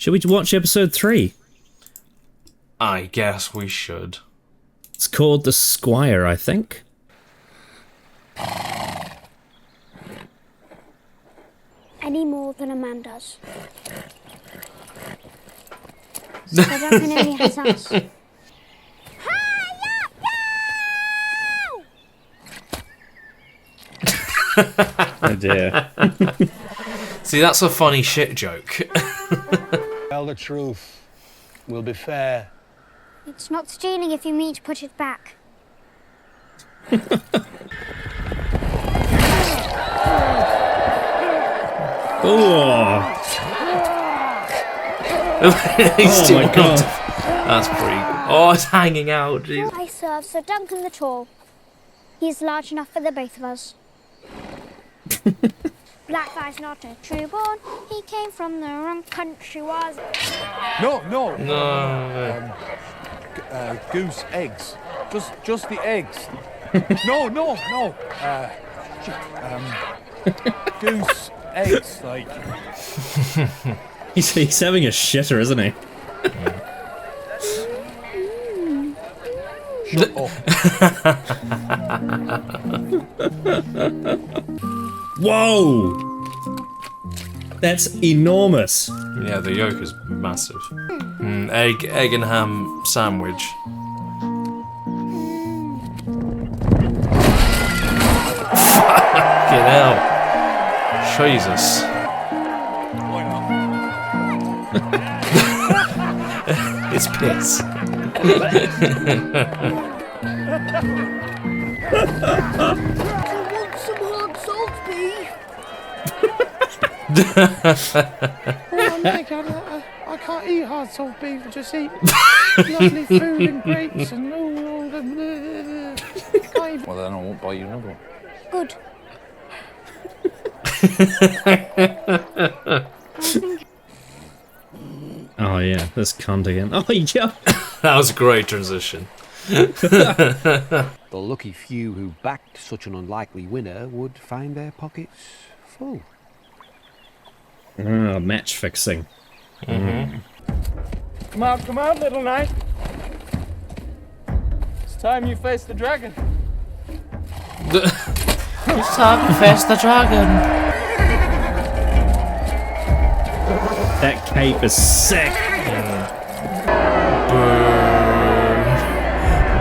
Should we watch episode 3? I guess we should. It's called The Squire, I think. Any more than a man does. So Duncan only has us. Oh dear. See, that's a funny shit joke. Tell the truth. We'll be fair. It's not stealing if you mean to put it back. Oh. He's too my god. That's pretty. Oh, it's hanging out. Jeez. I serve Sir Duncan the Tall. He's large enough for the both of us. Black guy's not a true born. He came from the wrong country, was it? No. No. Goose eggs. Just the eggs. No. Goose eggs, like. He's having a shitter, isn't he? Shut up. Whoa! That's enormous. Yeah, the yolk is massive. Egg and ham sandwich. Fucking hell. Jesus. It's piss. Oh, Nick, I can't eat hard salt beef. I just eat lovely food and grapes and all the. Well, then I won't buy you another one. Good. Oh yeah, this cunt again. Oh yeah. That was a great transition. The lucky few who backed such an unlikely winner would find their pockets full. Match fixing. Come on, little knight. It's time you face the dragon. It's time to face the dragon. That cape is sick.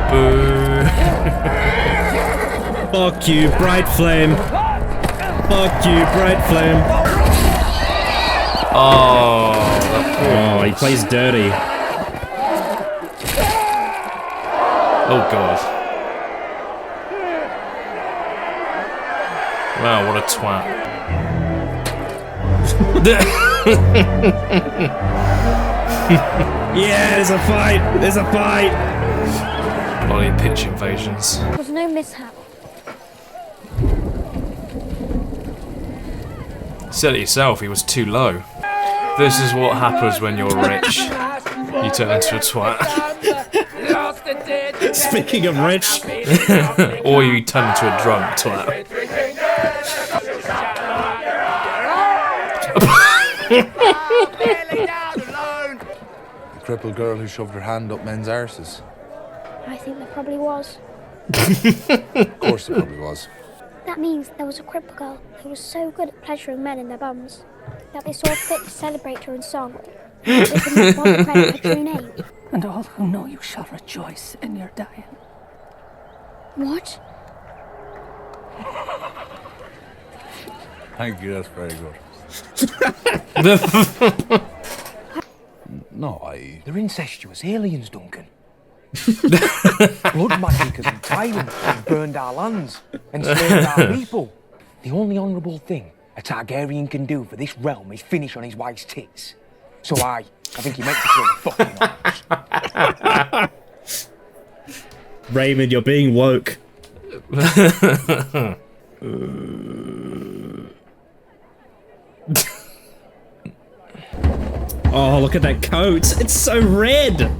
Boo. Fuck you, bright flame. Fuck you, bright flame. Oh, Oh, he plays dirty. oh god. Wow, what a twat. Yeah, there's a fight. There's a fight. Bloody pitch invasions. There was no mishap. Said it yourself, he was too low. This is what happens when you're rich. You turn into a twat. Speaking of rich. Or you turn into a drunk twat. The crippled girl who shoved her hand up men's arses. I think there probably was. Of course there probably was. That means there was a cripple girl who was so good at pleasuring men in their bums that they saw fit to celebrate her in song. They couldn't bother credit her true name. And all who know you shall rejoice in your dying. What? Thank you, that's very good. No, They're incestuous aliens, Duncan. Blood magic and tyrants have burned our lands and slain our people. The only honourable thing a Targaryen can do for this realm is finish on his wife's tits. So I think he meant to kill the fucking honest. Raymond, you're being woke. Oh, look at that coat. It's so red.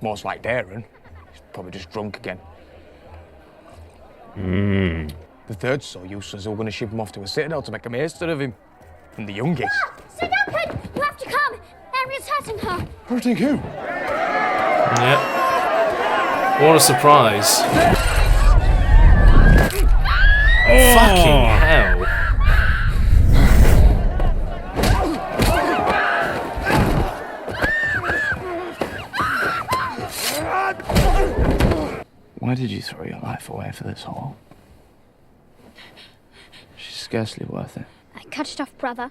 Most like Darren. He's probably just drunk again. The third's so useless, we're going to ship him off to a citadel to make a maester of him. And the youngest. Sir Duncan, you have to come. Ariel's hurting her. Hurting who? Yep. What a surprise. Fucking hell. Why did you throw your life away for this hole? She's scarcely worth it. I cut it off, brother.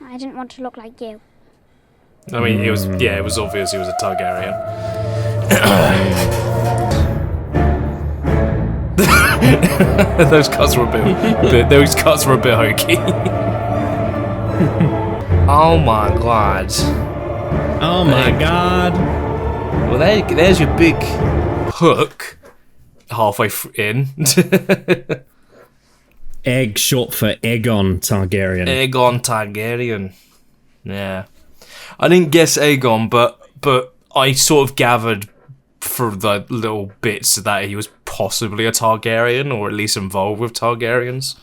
I didn't want to look like you. I mean, it was obvious he was a Targaryen. Those cuts were a bit hokey. Oh my god. Oh my god. Well, there's your big hook halfway in. Egg, short for Aegon Targaryen. Aegon Targaryen. Yeah. I didn't guess Aegon, but I sort of gathered for the little bits that he was possibly a Targaryen, or at least involved with Targaryens.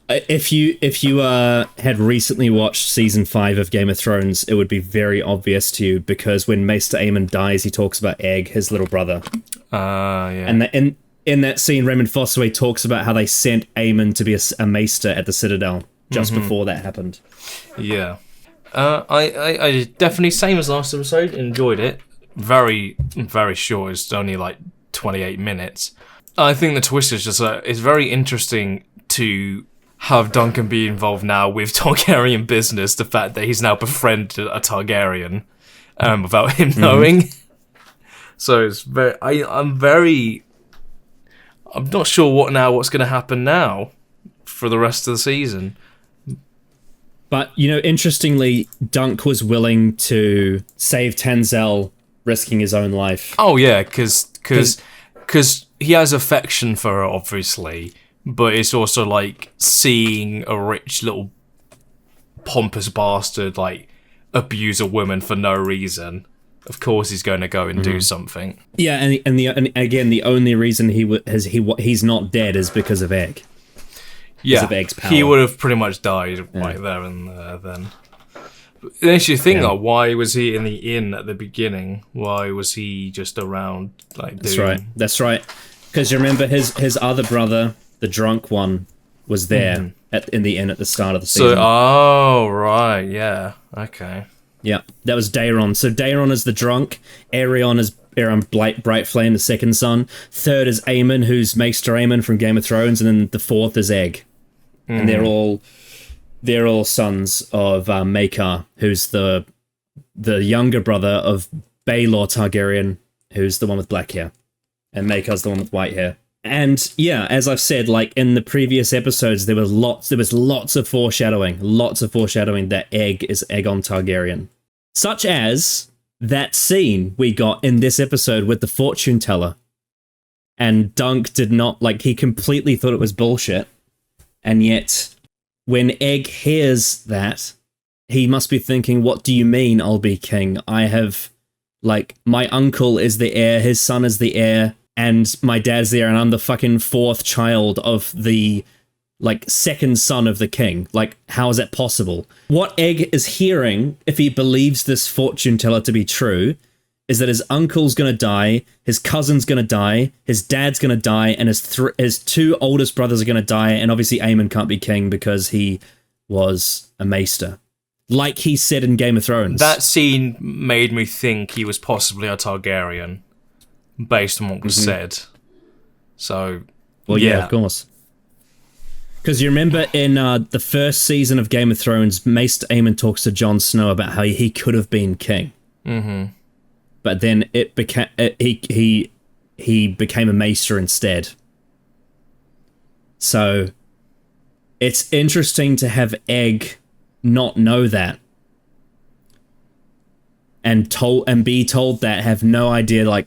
If you had recently watched season 5 of Game of Thrones, it would be very obvious to you, because when Maester Aemon dies, he talks about Egg, his little brother. Yeah. And in that scene, Raymond Fossaway talks about how they sent Aemon to be a maester at the Citadel just before that happened. Yeah. I definitely, same as last episode, enjoyed it. Very, very short. It's only like 28 minutes. I think the twist is just it's very interesting to have Duncan be involved now with Targaryen business. The fact that he's now befriended a Targaryen without him knowing. So it's I'm not sure what's going to happen now for the rest of the season. But, interestingly, Dunk was willing to save Tanzel, risking his own life. Oh, yeah, because he has affection for her, obviously, but it's also like seeing a rich little pompous bastard, like, abuse a woman for no reason. Of course he's going to go and do something. Yeah, and again, the only reason he's not dead is because of Egg. Yeah, of Egg's power. He would have pretty much died right there and then. The issue thing, though, why was he in the inn at the beginning? Why was he just around, like, doing... That's right. Because you remember his other brother, the drunk one, was there in the inn at the start of the season. Right, yeah, okay. Yeah, that was Daeron. So Daeron is the drunk, Aerion is Bright Flame, the second son. Third is Aemon, who's Maester Aemon from Game of Thrones, and then the fourth is Egg. And they're all sons of Maekar, who's the younger brother of Baelor Targaryen, who's the one with black hair, and Maekar's the one with white hair. And yeah, as I've said, like in the previous episodes, there was lots of foreshadowing that Egg is Aegon Targaryen, such as that scene we got in this episode with the fortune teller, and Dunk did not he completely thought it was bullshit, and yet when Egg hears that, he must be thinking, "What do you mean I'll be king? I have my uncle is the heir, his son is the heir." And my dad's there, and I'm the fucking fourth child of the, second son of the king. How is that possible? What Egg is hearing, if he believes this fortune teller to be true, is that his uncle's gonna die, his cousin's gonna die, his dad's gonna die, and his two oldest brothers are gonna die, and obviously Aemon can't be king because he was a maester. Like he said in Game of Thrones. That scene made me think he was possibly a Targaryen, based on what was said. So, well, yeah, of course. Because you remember in the first season of Game of Thrones, Maester Aemon talks to Jon Snow about how he could have been king. But then it became he became a maester instead. So it's interesting to have Egg not know that, and be told that, have no idea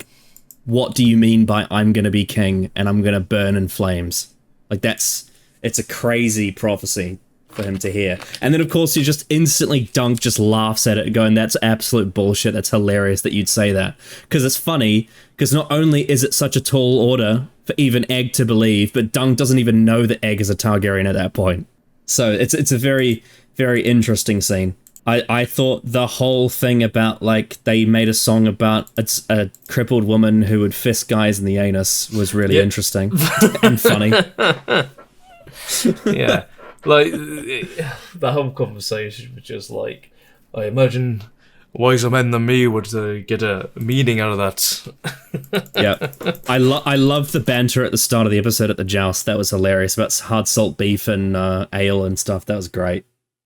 what do you mean by I'm gonna be king and I'm gonna burn in flames? It's a crazy prophecy for him to hear. And then of course you just instantly Dunk just laughs at it, going, "That's absolute bullshit, that's hilarious that you'd say that." Because it's funny, because not only is it such a tall order for even Egg to believe, but Dunk doesn't even know that Egg is a Targaryen at that point. So it's a very, very interesting scene. I thought the whole thing about, like, they made a song about a crippled woman who would fist guys in the anus was really interesting and funny. Yeah. Like, the whole conversation was just like, I imagine wiser men than me would get a meaning out of that. Yeah. I love the banter at the start of the episode at the joust. That was hilarious, about hard salt beef and ale and stuff. That was great.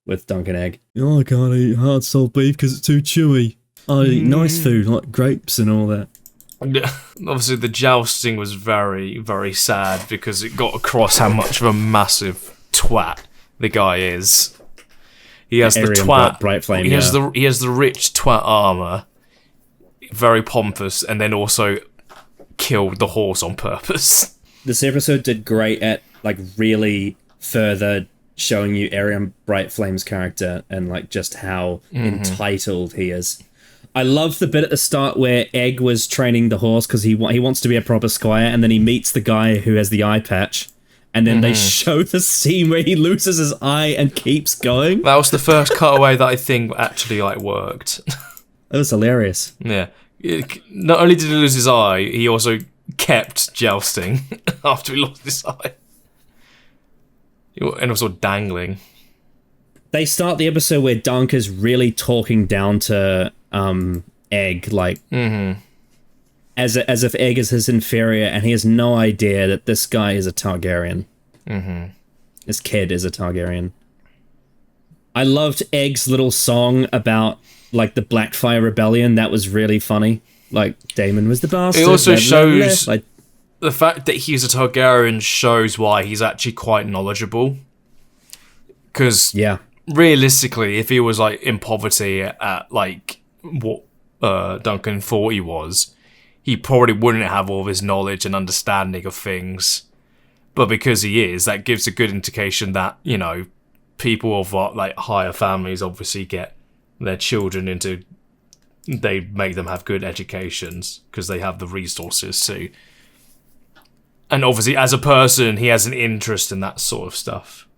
With Dunk and Egg. Oh, I can't eat hard salt beef because it's too chewy. I eat nice food like grapes and all that. Obviously, the jousting was very, very sad because it got across how much of a massive twat the guy is. He has the twat. Bright flame, he has the rich twat armor, very pompous, and then also killed the horse on purpose. This episode did great at, like, really further showing you Aerion Brightflame's character and, like, just how entitled he is. I love the bit at the start where Egg was training the horse because he wants to be a proper squire, and then he meets the guy who has the eye patch, and then they show the scene where he loses his eye and keeps going. That was the first cutaway that I think actually, like, worked. That was hilarious. Yeah. Not only did he lose his eye, he also kept jousting after he lost his eye. And also dangling. They start the episode where Dunk is really talking down to Egg, like, as if Egg is his inferior, and he has no idea that this guy is a Targaryen. This kid is a Targaryen. I loved Egg's little song about, like, the Blackfire Rebellion. That was really funny. Like, Daemon was the bastard. It also shows... like, the fact that he's a Targaryen shows why he's actually quite knowledgeable. Because realistically, if he was, like, in poverty at, like, what Duncan thought he was, he probably wouldn't have all of his knowledge and understanding of things. But because he is, that gives a good indication that, you know, people of, like, higher families obviously get their children into... They make them have good educations because they have the resources to... And obviously, as a person, he has an interest in that sort of stuff.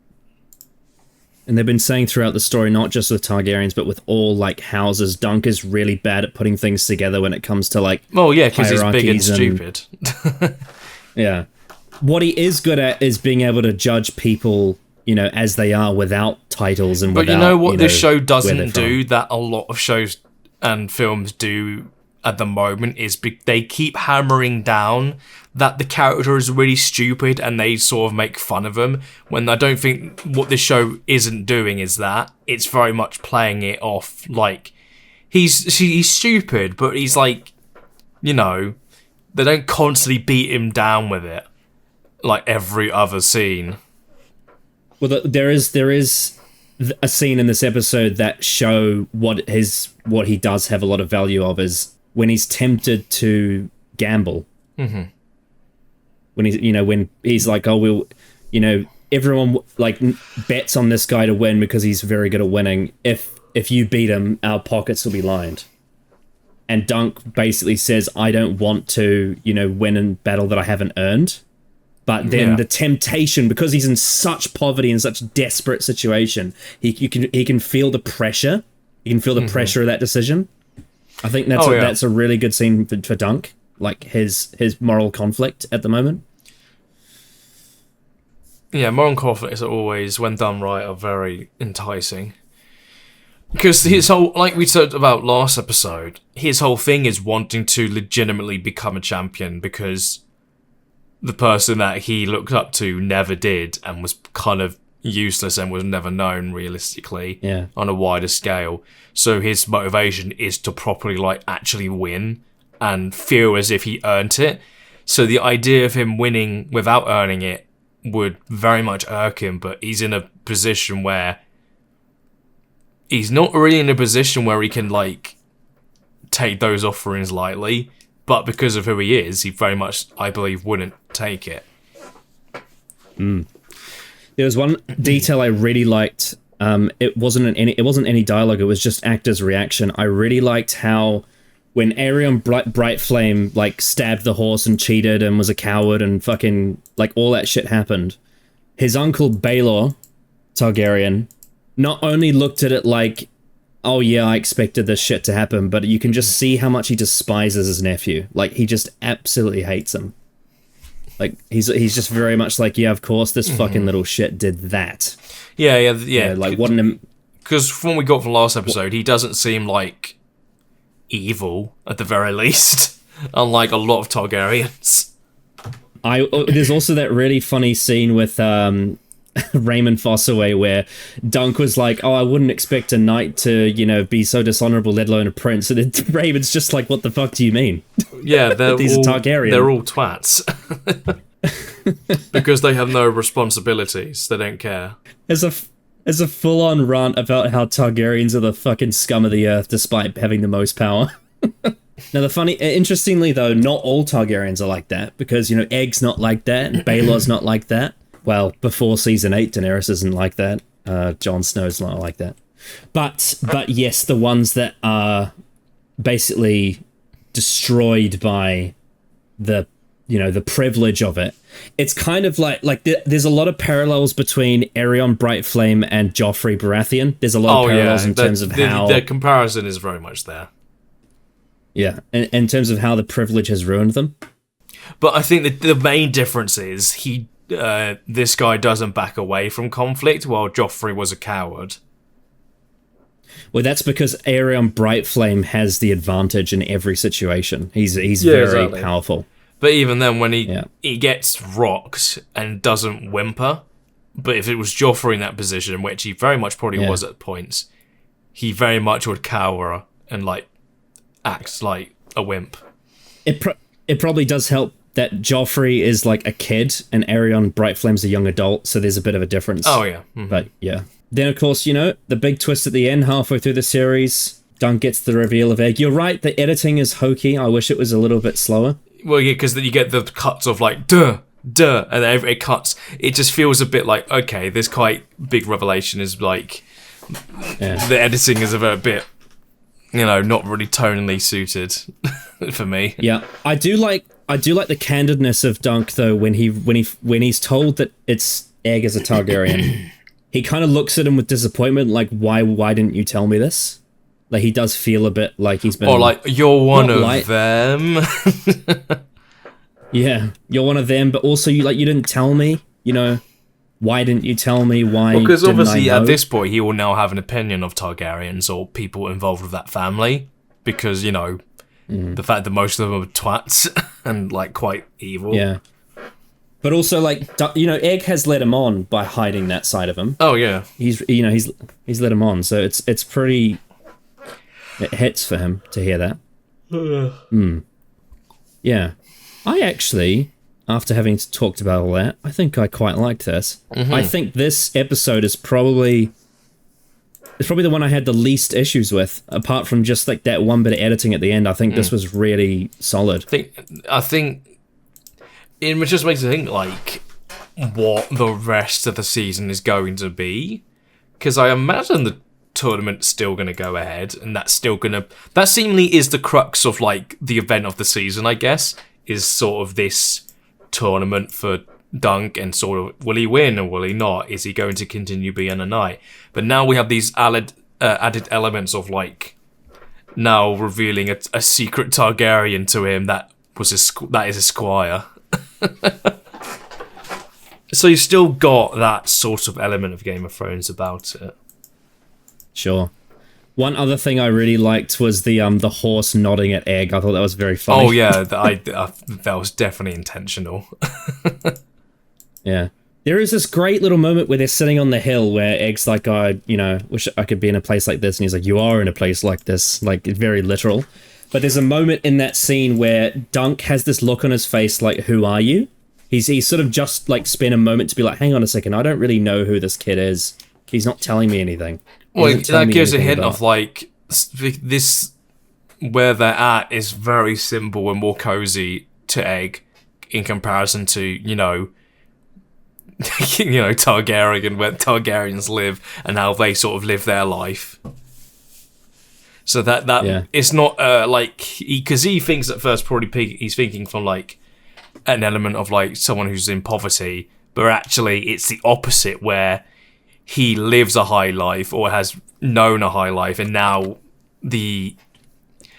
And they've been saying throughout the story, not just with Targaryens, but with all, like, houses, Dunk is really bad at putting things together when it comes to, like, well, yeah, because he's big and stupid. Yeah. What he is good at is being able to judge people, you know, as they are without titles and without... But you know what this show doesn't do that a lot of shows and films do at the moment is they keep hammering down that the character is really stupid and they sort of make fun of him, when I don't think what this show isn't doing is that. It's very much playing it off like he's stupid, but he's like, you know, they don't constantly beat him down with it like every other scene. Well, there is a scene in this episode that show what he does have a lot of value of is when he's tempted to gamble. When he's like, oh, we'll, you know, everyone like bets on this guy to win because he's very good at winning. If you beat him, our pockets will be lined. And Dunk basically says, I don't want to, you know, win in battle that I haven't earned. But then the temptation, because he's in such poverty and such desperate situation, he can feel the pressure. He can feel the pressure of that decision. I think that's a really good scene for Dunk, like his moral conflict at the moment. Yeah, moral conflicts are always, when done right, are very enticing. Because his whole, like we said about last episode, his whole thing is wanting to legitimately become a champion because the person that he looked up to never did and was kind of useless and was never known realistically on a wider scale. So his motivation is to properly, like, actually win and feel as if he earned it. So the idea of him winning without earning it would very much irk him, but he's in a position where he's not really in a position where he can, like, take those offerings lightly, but because of who he is, he very much, I believe, wouldn't take it. There was one detail I really liked. It wasn't any dialogue, it was just actors' reaction. I really liked how when Aerion Brightflame like stabbed the horse and cheated and was a coward and fucking like all that shit happened, his uncle Baelor Targaryen not only looked at it like, oh yeah, I expected this shit to happen, but you can just see how much he despises his nephew. Like, he just absolutely hates him. Like, he's just very much like, yeah, of course, this fucking little shit did that. Yeah. Like, what an... Because from what we got from last episode, he doesn't seem like evil, at the very least, unlike a lot of Targaryens. There's also that really funny scene with Raymond Fossaway where Dunk was like, oh, I wouldn't expect a knight to, be so dishonorable, let alone a prince. And then Raymond's just like, what the fuck do you mean? Yeah, He's a Targaryen. They're all twats. Because they have no responsibilities. They don't care. There's a full-on rant about how Targaryens are the fucking scum of the earth despite having the most power. Now, interestingly though, not all Targaryens are like that, because, Egg's not like that, and Baelor's not like that. Well, before Season 8, Daenerys isn't like that. Jon Snow's not like that. But yes, the ones that are basically destroyed by the privilege of it. It's kind of like there's a lot of parallels between Aerion Brightflame and Joffrey Baratheon. There's a lot of parallels in terms of how... The comparison is very much there. Yeah, in terms of how the privilege has ruined them. But I think that the main difference is this guy doesn't back away from conflict, while Joffrey was a coward. Well, that's because Aerion Brightflame has the advantage in every situation. He's very powerful. But even then, when he gets rocked and doesn't whimper, but if it was Joffrey in that position, which he very much probably was at points, he very much would cower and act like a wimp. It probably does help that Joffrey is like a kid and Aerion Brightflame's a young adult, so there's a bit of a difference. Oh yeah, But yeah. Then of course, the big twist at the end, halfway through the series, Dunk gets the reveal of Egg. You're right, the editing is hokey. I wish it was a little bit slower. Well, yeah, because you get the cuts of duh, and then it cuts. It just feels a bit like, okay, this quite big revelation is the editing is a bit, not really tonally suited for me. Yeah, I do like the candidness of Dunk though when he's told that it's Egg as a Targaryen. He kind of looks at him with disappointment, like, why didn't you tell me this? Like, he does feel a bit like he's been... Or like, you're one of them. Yeah, you're one of them, but also you didn't tell me, why didn't you tell me? Why? Because didn't obviously I know? at this point he will now have an opinion of Targaryens or people involved with that family, because, the fact that most of them are twats and, quite evil. Yeah. But also, Egg has led him on by hiding that side of him. Oh, yeah. He's led him on, so it's pretty... It hits for him to hear that. Yeah. I actually, after having talked about all that, I think I quite liked this. Mm-hmm. I think this episode is probably the one I had the least issues with, apart from just that one bit of editing at the end. I think this was really solid. I think it just makes me think what the rest of the season is going to be, because I imagine the tournament's still going to go ahead, and that seemingly is the crux of the event of the season, I guess, is sort of this tournament for Dunk, and sort of, will he win or will he not? Is he going to continue being a knight? But now we have these added elements of now revealing a secret Targaryen to him that is a squire. So you still got that sort of element of Game of Thrones about it. Sure. One other thing I really liked was the horse nodding at Egg. I thought that was very funny. Oh yeah, that was definitely intentional. Yeah. There is this great little moment where they're sitting on the hill where Egg's like, I wish I could be in a place like this. And he's like, you are in a place like this. Very literal. But there's a moment in that scene where Dunk has this look on his face like, who are you? He's sort of just spent a moment to be like, hang on a second, I don't really know who this kid is. He's not telling me anything. Well, that gives a hint of this, where they're at is very simple and more cozy to Egg in comparison to, Targaryen, where Targaryens live and how they sort of live their life. So that it's not like because he thinks at first probably he's thinking from like an element of like someone who's in poverty, but actually it's the opposite where he lives a high life or has known a high life, and now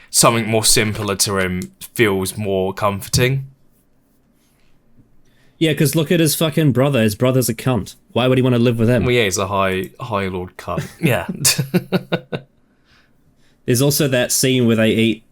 something more simpler to him feels more comforting. Yeah, because look at his fucking brother. His brother's a cunt. Why would he want to live with him? Well, yeah, he's a high lord cunt. Yeah. There's also that scene where they eat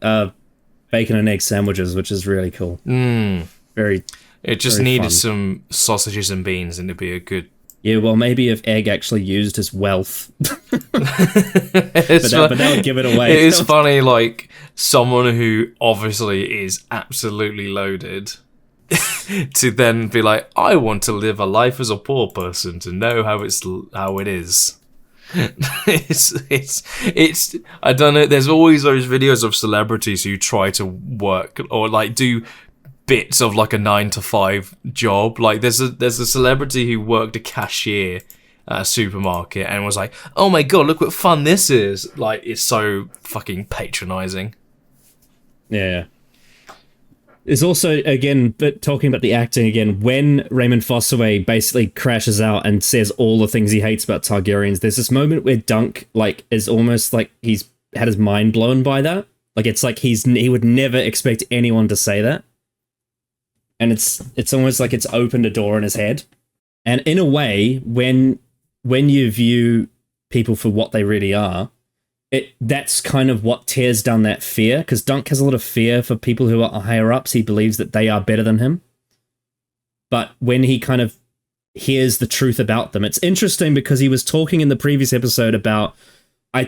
bacon and egg sandwiches, which is really cool. Very. It just very needed fun. some sausages and beans, and it'd be a good. Yeah, well, maybe if Egg actually used his wealth, but that would give it away. It is funny, like someone who obviously is absolutely loaded. To then be like, I want to live a life as a poor person to know how it is. it's I don't know. There's always those videos of celebrities who try to work or like do bits of like a 9-to-5 job. Like there's a celebrity who worked a cashier at a supermarket and was like, oh my god, look what fun this is. Like it's so fucking patronizing. Yeah. There's also, again, but talking about the acting again, when Raymond Fossaway basically crashes out and says all the things he hates about Targaryens, there's this moment where Dunk, like, is almost like he's had his mind blown by that. Like, it's like he would never expect anyone to say that. And it's almost like it's opened a door in his head. And in a way, when you view people for what they really are, that's kind of what tears down that fear, because Dunk has a lot of fear for people who are higher ups. He believes that they are better than him. But when he kind of hears the truth about them, it's interesting because he was talking in the previous episode about, I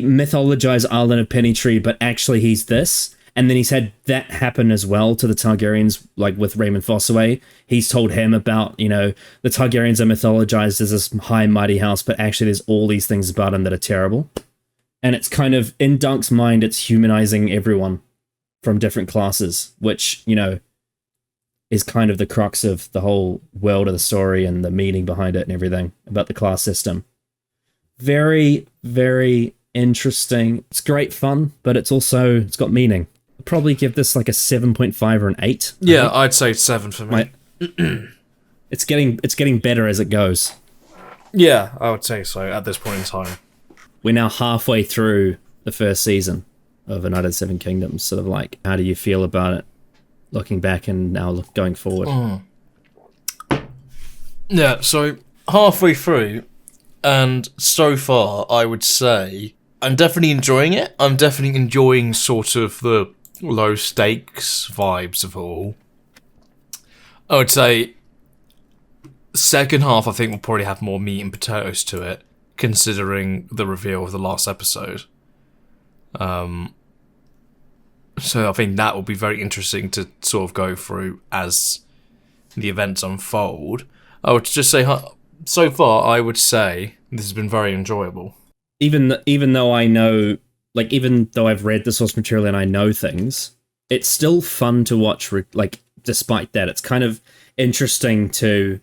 mythologize Arlen of Pennytree, but actually he's this. And then he's had that happen as well to the Targaryens, like with Raymond Fossaway. He's told him about, the Targaryens are mythologized as this high, mighty house, but actually there's all these things about him that are terrible. And it's kind of, in Dunk's mind, it's humanizing everyone from different classes, which, is kind of the crux of the whole world of the story and the meaning behind it and everything about the class system. Very, very interesting. It's great fun, but it's got meaning. I'd probably give this like a 7.5 or an 8. Yeah, I'd say 7 for me. It's getting better as it goes. Yeah, I would say so at this point in time. We're now halfway through the first season of A Knight of the Seven Kingdoms. Sort of like, how do you feel about it looking back and now going forward? Yeah, so halfway through, and so far, I would say I'm definitely enjoying it. I'm definitely enjoying sort of the low stakes vibes of it all. I would say second half, I think, will probably have more meat and potatoes to it, considering the reveal of the last episode. So I think that will be very interesting to sort of go through as the events unfold. I would just say, so far, I would say this has been very enjoyable. Even though I know, like, even though I've read the source material and I know things, it's still fun to watch. Like, despite that, it's kind of interesting to.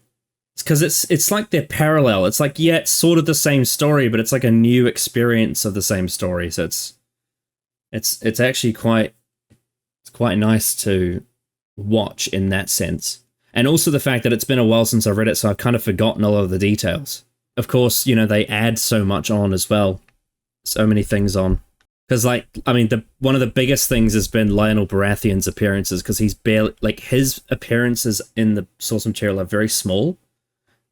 It's because it's like they're parallel. It's like, yeah, it's sort of the same story, but it's like a new experience of the same story. So it's actually quite nice to watch in that sense. And also the fact that it's been a while since I've read it, so I've kind of forgotten a lot of the details. Of course, they add so much on as well. So many things on. Because, like, I mean, one of the biggest things has been Lionel Baratheon's appearances, because he's barely, like, his appearances in the source material are very small.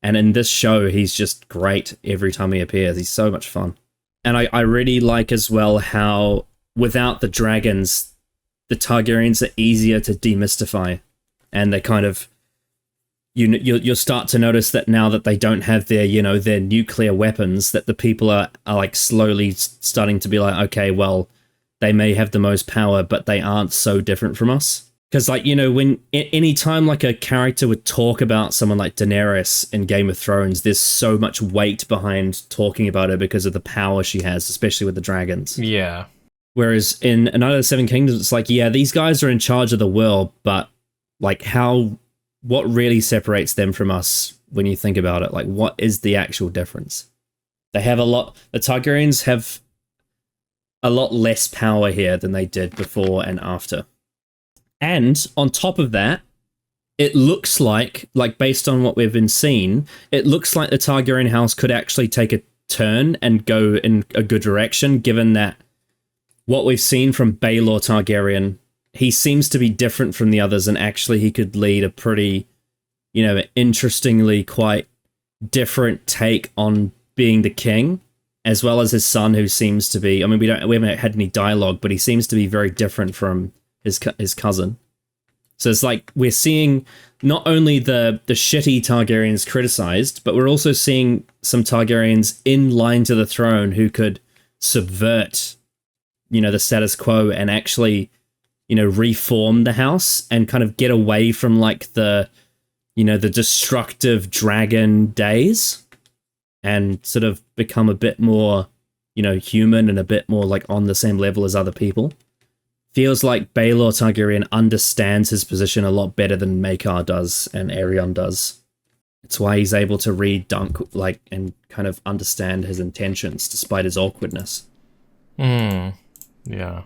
And in this show, he's just great every time he appears. He's so much fun. And I really like as well how, without the dragons, the Targaryens are easier to demystify. And they kind of, you'll start to notice that now that they don't have their, their nuclear weapons, that the people are like slowly starting to be like, okay, well, they may have the most power, but they aren't so different from us. Because, like, when any time like a character would talk about someone like Daenerys in Game of Thrones, there's so much weight behind talking about her because of the power she has, especially with the dragons. Yeah. Whereas in A Knight of the Seven Kingdoms, it's like, yeah, these guys are in charge of the world, but like what really separates them from us when you think about it? Like, what is the actual difference? They have the Targaryens have a lot less power here than they did before and after. And on top of that, it looks like based on what we've been seeing, it looks like the Targaryen house could actually take a turn and go in a good direction, given that what we've seen from Baelor Targaryen, he seems to be different from the others, and actually he could lead a pretty, interestingly quite different take on being the king, as well as his son, who seems to be, we haven't had any dialogue, but he seems to be very different from his cousin. So it's like we're seeing not only the shitty Targaryens criticized, but we're also seeing some Targaryens in line to the throne who could subvert, the status quo and actually, reform the house and kind of get away from like the destructive dragon days and sort of become a bit more, human and a bit more like on the same level as other people. Feels like Baelor Targaryen understands his position a lot better than Maekar does and Aerion does. It's why he's able to read Dunk and kind of understand his intentions despite his awkwardness. Yeah.